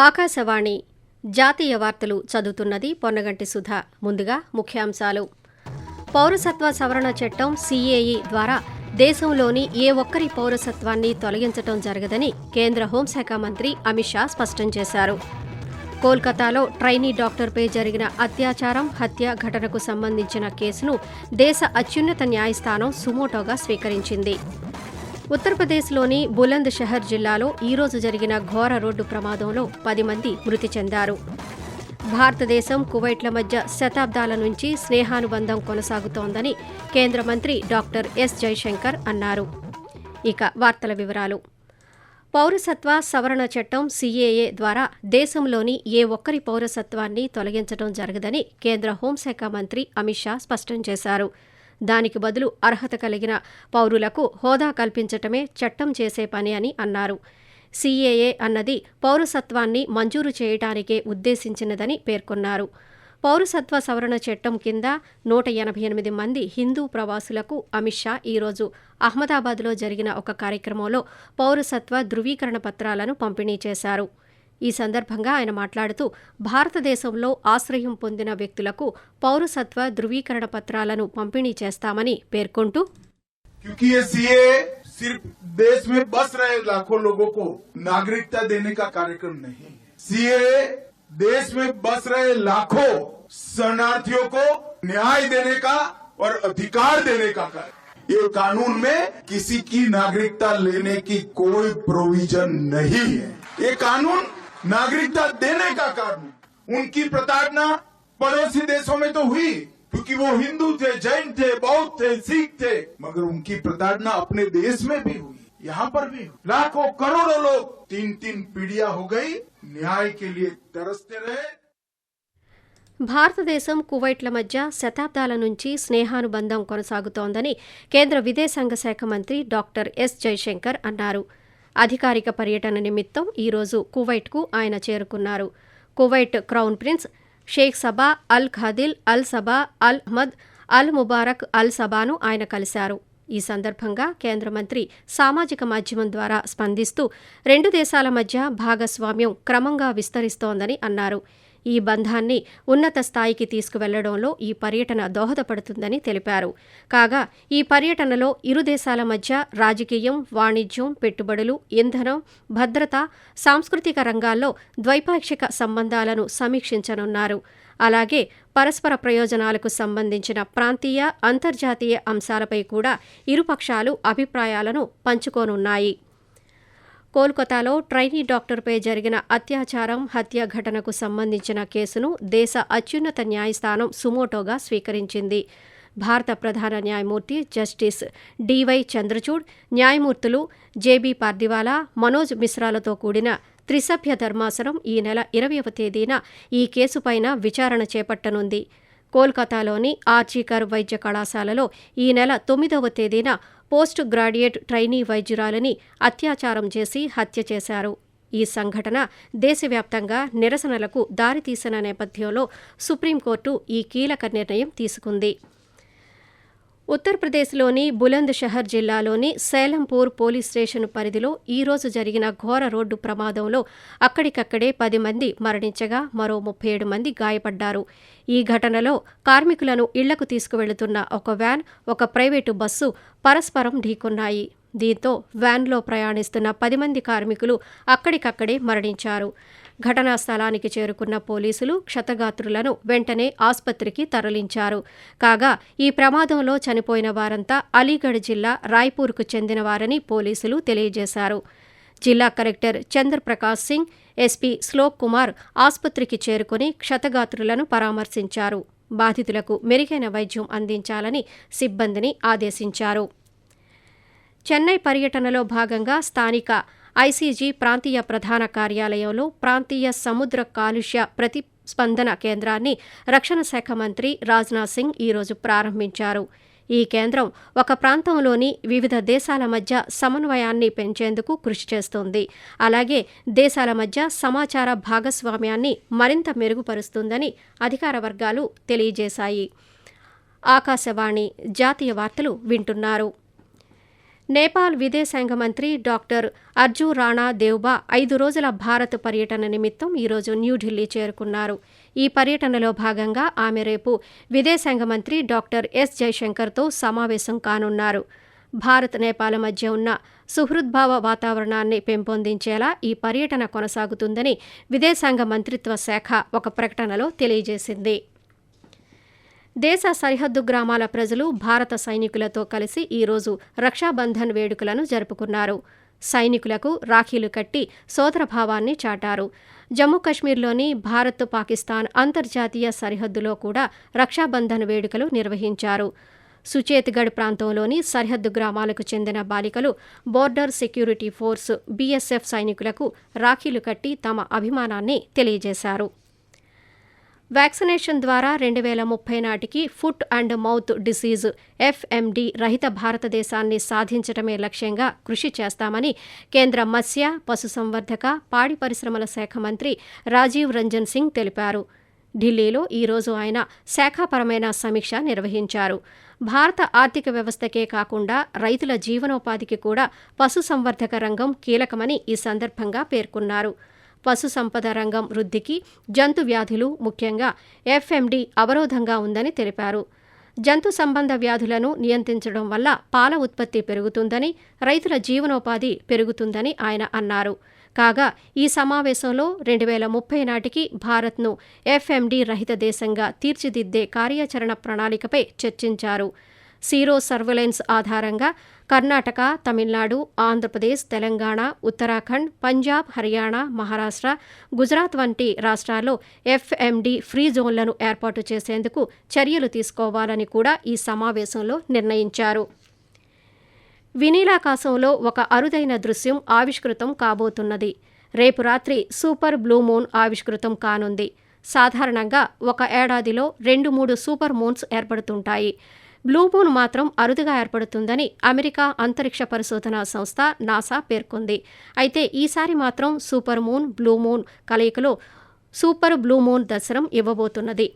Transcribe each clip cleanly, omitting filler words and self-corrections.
ఆకాశవాణి జాతీయ వార్తలు చదువుతున్నది పొన్నగంటి సుధ. ముందుగా ముఖ్యాంశాలు. పౌరసత్వ సవరణ చట్టం సీఏఈ ద్వారా దేశంలోని ఏ ఒక్కరి పౌరసత్వాన్ని తొలగించడం జరగదని కేంద్ర హోంశాఖ మంత్రి అమిత్ షా స్పష్టం చేశారు. కోల్కతాలో ట్రైనీ డాక్టర్పై జరిగిన అత్యాచారం, హత్య ఘటనకు సంబంధించిన కేసును దేశ అత్యున్నత న్యాయస్థానం సుమోటోగా స్వీకరించింది. ఉత్తరప్రదేశ్లోని బులంద్ షహర్ జిల్లాలో ఈరోజు జరిగిన ఘోర రోడ్డు ప్రమాదంలో 10 మంది మృతి చెందారు. భారతదేశం, కువైట్ల మధ్య శతాబ్దాల నుంచి స్నేహానుబంధం కొనసాగుతోందని కేంద్ర మంత్రి డాక్టర్ ఎస్ జైశంకర్ అన్నారు. ఇక వార్తల వివరాలు. పౌరసత్వ సవరణ చట్టం సీఏఏ ద్వారా దేశంలోని ఏ ఒక్కరి పౌరసత్వాన్ని తొలగించడం జరగదని కేంద్ర హోంశాఖ మంత్రి అమిత్ షా స్పష్టం చేశారు. దానికి బదులు అర్హత కలిగిన పౌరులకు హోదా కల్పించటమే చట్టం చేసే పని అని అన్నారు. సీఏఏ అన్నది పౌరసత్వాన్ని మంజూరు చేయడానికే ఉద్దేశించినదని పేర్కొన్నారు. పౌరసత్వ సవరణ చట్టం కింద 188 మంది హిందూ ప్రవాసులకు అమిత్ షా ఈరోజు అహ్మదాబాద్లో జరిగిన ఒక కార్యక్రమంలో పౌరసత్వ ధృవీకరణ పత్రాలను పంపిణీ చేశారు. ఈ సందర్భంగా ఆయన మాట్లాడుతూ భారతదేశంలో ఆశ్రయం పొందిన వ్యక్తులకు పౌరసత్వ ధృవీకరణ పత్రాలను పంపిణీ చేస్తామని పేర్కొంటూ, क्योंकि ये सीए सिर्फ देश में बस रहे लाखों लोगों को नागरिकता देने का कार्यक्रम नहीं है। सीए देश में बस रहे लाखों शरणार्थियों को न्याय देने का और अधिकार देने का कार्य। ये कानून में किसी की नागरिकता लेने की कोई प्रोविजन नहीं है। ये कानून नागरिकता देने का कानून। उनकी प्रताड़ना पड़ोसी देशों में तो हुई क्योंकि वो हिंदू थे, जैन थे, बौद्ध थे, सिख थे, मगर उनकी प्रताड़ना अपने देश में भी हुई, यहाँ पर भी हुई। लाखों करोड़ों लोग 3-3 पीढ़ियां हो गई, न्याय के लिए तरसते रहे. భారతదేశం, కువైట్ల మధ్య శతాబ్దాల నుంచి స్నేహానుబంధం కొనసాగుతోందని కేంద్ర విదేశాంగ శాఖ మంత్రి డాక్టర్ ఎస్ జైశంకర్ అన్నారు. అధికారిక పర్యటన నిమిత్తం ఈరోజు కువైట్కు ఆయన చేరుకున్నారు. Kuwait crown prince Sheikh Sabah Al ఖాదిల్ Al Sabah Al Ahmad Al Mubarak Al సబాను ఆయన కలిశారు. ఈ సందర్భంగా కేంద్ర మంత్రి సామాజిక మాధ్యమం ద్వారా స్పందిస్తూ 2 దేశాల మధ్య భాగస్వామ్యం క్రమంగా విస్తరిస్తోందని అన్నారు. ఈ బంధాన్ని ఉన్నత స్థాయికి తీసుకువెళ్లడంలో ఈ పర్యటన దోహదపడుతుందని తెలిపారు. కాగా ఈ పర్యటనలో ఇరు దేశాల మధ్య రాజకీయం, వాణిజ్యం, పెట్టుబడులు, ఇంధనం, భద్రత, సాంస్కృతిక రంగాల్లో ద్వైపాక్షిక సంబంధాలను సమీక్షించనున్నారు. అలాగే పరస్పర ప్రయోజనాలకు సంబంధించిన ప్రాంతీయ, అంతర్జాతీయ అంశాలపై కూడా ఇరుపక్షాలు అభిప్రాయాలను పంచుకోనున్నాయి. కోల్కతాలో ట్రైనీ డాక్టర్పై జరిగిన అత్యాచారం, హత్య ఘటనకు సంబంధించిన కేసును దేశ అత్యున్నత న్యాయస్థానం సుమోటోగా స్వీకరించింది. భారత ప్రధాన న్యాయమూర్తి జస్టిస్ డివై చంద్రచూడ్, న్యాయమూర్తులు జేబీ పార్దివాలా, మనోజ్ మిశ్రాలతో కూడిన త్రిసభ్య ధర్మాసనం ఈ నెల 20వ తేదీన ఈ కేసుపైన విచారణ చేపట్టనుంది. కోల్కతాలోని ఆర్జీకర్ వైద్య కళాశాలలో ఈ నెల 9వ తేదీన పోస్ట్ గ్రాడ్యుయేట్ ట్రైనీ వైద్యురాలిని అత్యాచారం చేసి హత్య చేశారు. ఈ సంఘటన దేశవ్యాప్తంగా నిరసనలకు దారితీసిన నేపథ్యంలో సుప్రీంకోర్టు ఈ కీలక నిర్ణయం తీసుకుంది. ఉత్తరప్రదేశ్లోని బులంద్ షహర్ జిల్లాలోని సేలంపూర్ పోలీస్ స్టేషన్ పరిధిలో ఈరోజు జరిగిన ఘోర రోడ్డు ప్రమాదంలో అక్కడికక్కడే 10 మంది మరణించగా మరో 37 మంది గాయపడ్డారు. ఈ ఘటనలో కార్మికులను ఇళ్లకు తీసుకువెళుతున్న ఒక వ్యాన్, ఒక ప్రైవేటు బస్సు పరస్పరం ఢీకొన్నాయి. దీంతో వ్యాన్లో ప్రయాణిస్తున్న 10 మంది కార్మికులు అక్కడికక్కడే మరణించారు. ఘటనా స్థలానికి చేరుకున్న పోలీసులు క్షతగాత్రులను వెంటనే ఆసుపత్రికి తరలించారు. కాగా ఈ ప్రమాదంలో చనిపోయిన వారంతా అలీగఢ్ జిల్లా రాయ్పూర్కు చెందినవారని పోలీసులు తెలియజేశారు. జిల్లా కలెక్టర్ చంద్రప్రకాశ్ సింగ్, ఎస్పీ శ్లోక్ కుమార్ ఆసుపత్రికి చేరుకుని క్షతగాత్రులను పరామర్శించారు. బాధితులకు మెరుగైన వైద్యం అందించాలని సిబ్బందిని ఆదేశించారు. చెన్నై పర్యటనలో భాగంగా స్థానిక ఐసీజీ ప్రాంతీయ ప్రధాన కార్యాలయంలో ప్రాంతీయ సముద్ర కాలుష్య ప్రతిస్పందన కేంద్రాన్ని రక్షణ శాఖ మంత్రి రాజ్నాథ్ సింగ్ ఈరోజు ప్రారంభించారు. ఈ కేంద్రం ఒక ప్రాంతంలోని వివిధ దేశాల మధ్య సమన్వయాన్ని పెంచేందుకు కృషి చేస్తోంది. అలాగే దేశాల మధ్య సమాచార భాగస్వామ్యాన్ని మరింత మెరుగుపరుస్తుందని అధికార వర్గాలు తెలియజేశాయి. ఆకాశవాణి జాతీయ వార్తలు వింటున్నారు. నేపాల్ విదేశాంగ మంత్రి డాక్టర్ అర్జు రాణా దేవ్బా 5 రోజుల భారత్ పర్యటన నిమిత్తం ఈరోజు న్యూఢిల్లీ చేరుకున్నారు. ఈ పర్యటనలో భాగంగా ఆమె రేపు విదేశాంగ మంత్రి డాక్టర్ ఎస్ జైశంకర్తో సమావేశం కానున్నారు. భారత్ నేపాల్ మధ్య ఉన్న సుహృద్భావ వాతావరణాన్ని పెంపొందించేలా ఈ పర్యటన కొనసాగుతుందని విదేశాంగ మంత్రిత్వ శాఖ ఒక ప్రకటనలో తెలియజేసింది. దేశ సరిహద్దు గ్రామాల ప్రజలు భారత సైనికులతో కలిసి ఈరోజు రక్షాబంధన్ వేడుకలను జరుపుకున్నారు. సైనికులకు రాఖీలు కట్టి సోదరభావాన్ని చాటారు. జమ్మూ కశ్మీర్లోని భారత్ పాకిస్తాన్ అంతర్జాతీయ సరిహద్దులో కూడా రక్షాబంధన్ వేడుకలు నిర్వహించారు. సుచేత్గఢ్ ప్రాంతంలోని సరిహద్దు గ్రామాలకు చెందిన బాలికలు బోర్డర్ సెక్యూరిటీ ఫోర్స్ బీఎస్ఎఫ్ సైనికులకు రాఖీలు కట్టి తమ అభిమానాన్ని తెలియజేశారు. వ్యాక్సినేషన్ ద్వారా 2030 నాటికి foot and mouth disease FMD రహిత భారతదేశాన్ని సాధించడమే లక్ష్యంగా కృషి చేస్తామని కేంద్ర మత్స్య, పశుసంవర్ధక, పాడి పరిశ్రమల శాఖ మంత్రి రాజీవ్ రంజన్ సింగ్ తెలిపారు. ఢిల్లీలో ఈరోజు ఆయన శాఖాపరమైన సమీక్ష నిర్వహించారు. భారత ఆర్థిక వ్యవస్థకే కాకుండా రైతుల జీవనోపాధికి కూడా పశుసంవర్ధక రంగం కీలకమని ఈ సందర్భంగా పేర్కొన్నారు. పశుసంపద రంగం వృద్ధికి జంతు వ్యాధులు, ముఖ్యంగా FMD అవరోధంగా ఉందని తెలిపారు. జంతు సంబంధ వ్యాధులను నియంత్రించడం వల్ల పాల ఉత్పత్తి పెరుగుతుందని, రైతుల జీవనోపాధి పెరుగుతుందని ఆయన అన్నారు. కాగా ఈ సమావేశంలో 2030 నాటికి భారత్ను FMD రహిత దేశంగా తీర్చిదిద్దే కార్యాచరణ ప్రణాళికపై చర్చించారు. సీరో సర్వేలెన్స్ ఆధారంగా కర్ణాటక, తమిళనాడు, ఆంధ్రప్రదేశ్, తెలంగాణ, ఉత్తరాఖండ్, పంజాబ్, హర్యానా, మహారాష్ట్ర, గుజరాత్ వంటి రాష్ట్రాల్లో FMD ఫ్రీ జోన్లను ఏర్పాటు చేసేందుకు చర్యలు తీసుకోవాలని కూడా ఈ సమావేశంలో నిర్ణయించారు. వినీలాకాశంలో ఒక అరుదైన దృశ్యం ఆవిష్కృతం కాబోతున్నది. రేపు రాత్రి సూపర్ బ్లూ మూన్ ఆవిష్కృతం కానుంది. సాధారణంగా ఒక ఏడాదిలో 2-3 సూపర్ మూన్స్ ఏర్పడుతుంటాయి. బ్లూ మూన్ మాత్రం అరుదుగా ఏర్పడుతుందని అమెరికా అంతరిక్ష పరిశోధనా సంస్థ నాసా పేర్కొంది. అయితే ఈసారి మాత్రం సూపర్ మూన్, బ్లూ మూన్ కలయికలో సూపర్ బ్లూ మూన్ దర్శనం ఇవ్వబోతున్నది.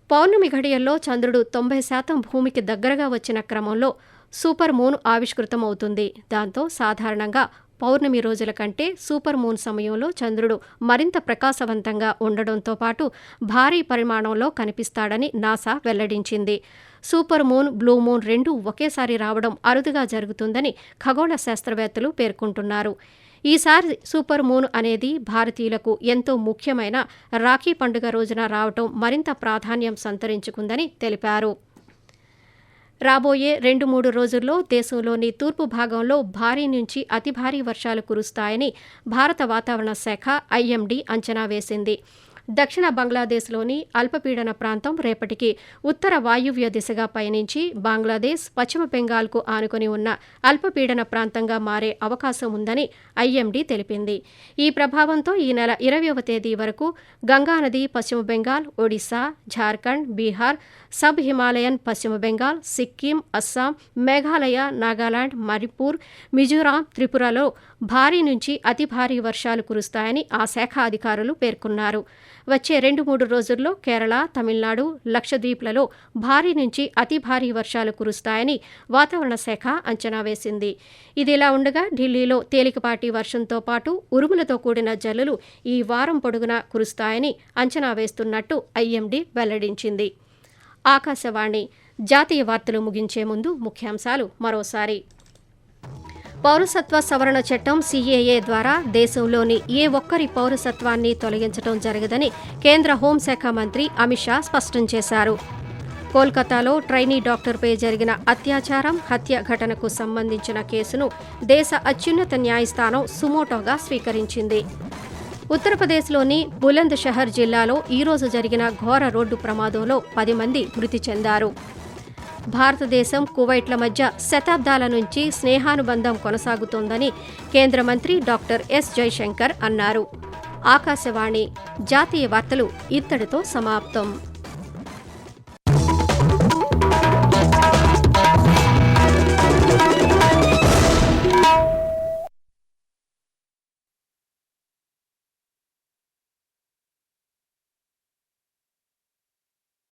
పౌర్ణమి ఘడియల్లో చంద్రుడు 90% భూమికి దగ్గరగా వచ్చిన క్రమంలో సూపర్ మూన్ ఆవిష్కృతమవుతుంది. దాంతో సాధారణంగా పౌర్ణమి రోజుల కంటే సూపర్ మూన్ సమయంలో చంద్రుడు మరింత ప్రకాశవంతంగా ఉండడంతో పాటు భారీ పరిమాణంలో కనిపిస్తాడని నాసా వెల్లడించింది. సూపర్ మూన్, బ్లూ మూన్ రెండూ ఒకేసారి రావడం అరుదుగా జరుగుతుందని ఖగోళ శాస్త్రవేత్తలు పేర్కొంటున్నారు. ఈసారి సూపర్ మూన్ అనేది భారతీయులకు ఎంతో ముఖ్యమైన రాఖీ పండుగ రోజున రావడం మరింత ప్రాధాన్యం సంతరించుకుందని తెలిపారు. రాబోయే 2-3 రోజుల్లో దేశంలోని తూర్పు భాగంలో భారీ నుంచి అతి భారీ వర్షాలు కురుస్తాయని భారత వాతావరణ శాఖ IMD అంచనా వేసింది. దక్షిణ బంగ్లాదేశ్లోని అల్పపీడన ప్రాంతం రేపటికి ఉత్తర వాయువ్య దిశగా పయనించి బంగ్లాదేశ్, పశ్చిమ బెంగాల్కు ఆనుకొని ఉన్న అల్పపీడన ప్రాంతంగా మారే అవకాశం ఉందని IMD తెలిపింది. ఈ ప్రభావంతో ఈ నెల 20వ తేదీ వరకు గంగానది పశ్చిమ బెంగాల్, ఒడిశా, ఝార్ఖండ్, బీహార్, సబ్ హిమాలయన్ పశ్చిమ బెంగాల్, సిక్కిం, అస్సాం, మేఘాలయ, నాగాలాండ్, మణిపూర్, మిజోరాం, త్రిపురలో భారీ నుంచి అతి భారీ వర్షాలు కురుస్తాయని ఆ శాఖ అధికారులు పేర్కొన్నారు. వచ్చే 2-3 రోజుల్లో కేరళ, తమిళనాడు, లక్షద్వీప్లలో భారీ నుంచి అతి భారీ వర్షాలు కురుస్తాయని వాతావరణ శాఖ అంచనా వేసింది. ఇదిలా ఉండగా ఢిల్లీలో తేలికపాటి వర్షంతో పాటు ఉరుములతో కూడిన జల్లులు ఈ వారం పొడుగునా కురుస్తాయని అంచనా వేస్తున్నట్టు IMD వెల్లడించింది. ఆకాశవాణి జాతీయ వార్తలు ముగించే ముందు ముఖ్యాంశాలు మరోసారి. పౌరసత్వ సవరణ చట్టం CAA ద్వారా దేశంలోని ఏ ఒక్కరి పౌరసత్వాన్ని తొలగించడం జరగదని కేంద్ర హోంశాఖ మంత్రి అమిత్ షా స్పష్టం చేశారు. కోల్కతాలో ట్రైనీ డాక్టర్పై జరిగిన అత్యాచారం, హత్య ఘటనకు సంబంధించిన కేసును దేశ అత్యున్నత న్యాయస్థానం సుమోటోగా స్వీకరించింది. ఉత్తరప్రదేశ్లోని బులంద్ షహర్ జిల్లాలో ఈరోజు జరిగిన ఘోర రోడ్డు ప్రమాదంలో 10 మంది మృతి చెందారు. భారతదేశం, కువైట్ల మధ్య శతాబ్దాల నుంచి స్నేహానుబంధం కొనసాగుతోందని కేంద్ర మంత్రి డాక్టర్ ఎస్ జైశంకర్ అన్నారు. ఆకాశవాణి జాతీయ వార్తలు ఇంతటితో సమాప్తం.